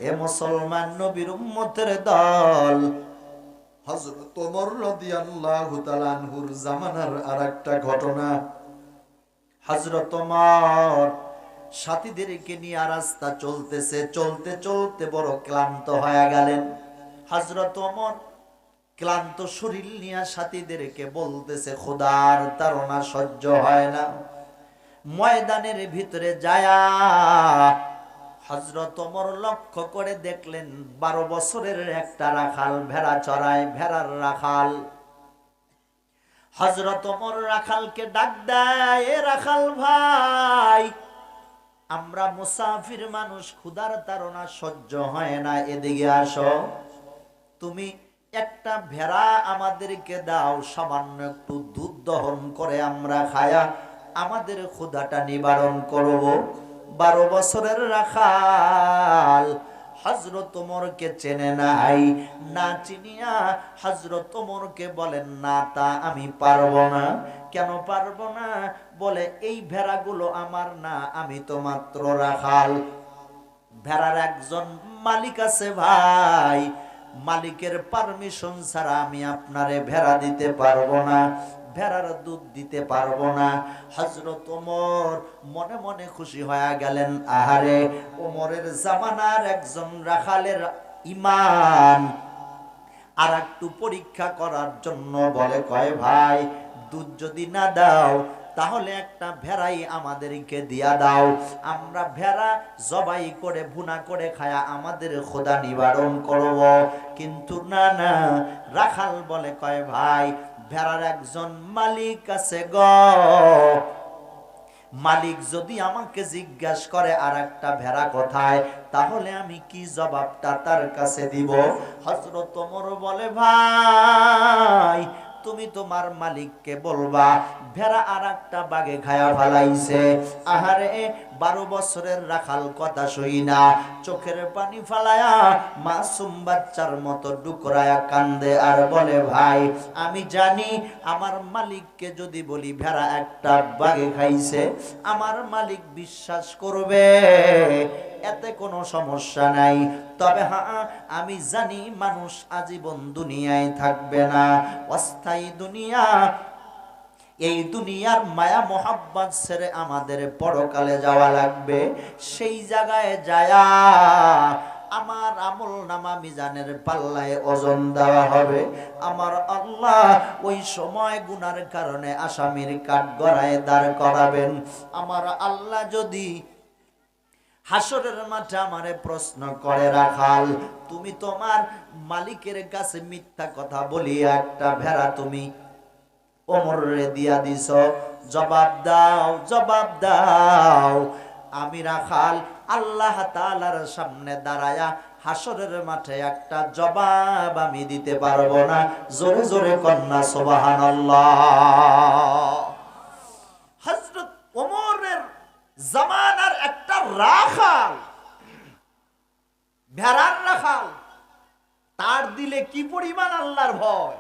এ মুসলমান নবীর উম্মতের দল, হযরত ওমর রাদিয়াল্লাহু তাআলা আনহুর জামানার আরেকটা ঘটনা। হযরত ওমর সাথীদেরকে নিয়ে রাস্তা চলতেছে, চলতে চলতে বড় ক্লান্ত হয়ে গেলেন। হযরত ওমর ক্লান্ত শরীর নিয়ে সাথীদেরকে বলতেছে, খোদার তাড়না সহ্য হয় না। ময়দানের ভিতরে যায়া হযরত ওমর লক্ষ্য করে দেখলেন 12 বছরের একটা রাখাল ভেড়া চড়ায়, ভেড়ার রাখাল। হযরত ওমর রাখালকে ডাক দেয়, এ রাখাল ভাই, আমরা মুসাফির মানুষ, ক্ষুধার তাড়না সহ্য হয় না, এদিকে আসো। তুমি একটা ভেড়া আমাদেরকে দাও, সামান্য একটু দুধ দহন করে আমরা খায়া আমাদের ক্ষুধাটা নিবারণ করব। 12 বছরের রাখাল হযরত ওমরকে চেনে নাই, না চিনিয়া হযরত ওমরকে বলেন, না তা আমি পারবো না। কেন পারবো না? বলে, এই ভেড়াগুলো আমার না, আমি তো মাত্র রাখাল। ভেড়ার একজন মালিক আছে ভাই, মালিকের পারমিশন ছাড়া আমি আপনারে ভেড়া দিতে পারবো না, ভেড়ার দুধ দিতে পারবো না। হযরত ওমর মনে মনে খুশি হয়ে গেলেন, আহারে, ওমরের জামানার একজন রাখালের ঈমান আর একটু পরীক্ষা করার জন্য বলে, কয় ভাই, দুধ যদি না দাও তাহলে একটা ভেড়াই আমাদেরকে দিয়া দাও, আমরা ভেড়া জবাই করে ভুনা করে খায়া আমাদের ক্ষুধা নিবারণ করব। কিন্তু না না, রাখাল বলে, কয় ভাই, ভেড়ার একজন মালিক আছে গো, মালিক যদি আমাকে জিজ্ঞাসা করে আর একটা ভেড়া কোথায়, তাহলে আমি কি জবাবটা তার কাছে দিব? হযরত ওমর বলে, ভাই, তুমি তোমার মালিককে বলবা ভেড়া আর একটা বাগে খায়া ফেলাইছে। আহারে, 12 বছরের রাখাল কথা শুই না, চোখের পানি ফালায়া মাসুম বাচ্চার মতো ডুকরায়া কান্দে আর বলে, ভাই, আমি জানি আমার মালিককে যদি বলি ভেড়া একটা বাগে খাইছে, আমার মালিক বিশ্বাস করবে, এতে কোনো সমস্যা নাই। তবে হ্যাঁ, আমি জানি মানুষ আজীবন দুনিয়ায় থাকবে না, অস্থায়ী দুনিয়া। এই দুনিয়ার মায়া মোহাব্বত ছেড়ে আমাদের পরকালে যাওয়া লাগবে। সেই জায়গায় যায়া আমার আমল নামা মিজানের পাল্লায় ওজন দেওয়া হবে। আমার আল্লাহ ওই সময় গুনার কারণে আসামির কাঠগড়ায় দাঁড় করাবেন। আমার আল্লাহ যদি হাসরের মাঠে আমারে প্রশ্ন করে, রাখাল, তুমি তোমার মালিকের কাছে মিথ্যা কথা বলিয়া একটা ভেড়া তুমি ওমরে দিয়া দিছ, জবাব দাও, জবাব দাও। আমি রাখাল আল্লাহ তাআলার সামনে দাঁড়ায়া হাসরের মাঠে একটা জবাব আমি দিতে পারবো না। জোরে জোরে কন্যা সুবহানাল্লাহ। হযরত ওমরের জামানার একটা রাখাল, ভেড়ার রাখাল, তার দিলে কি পরিমাণ আল্লাহর ভয়!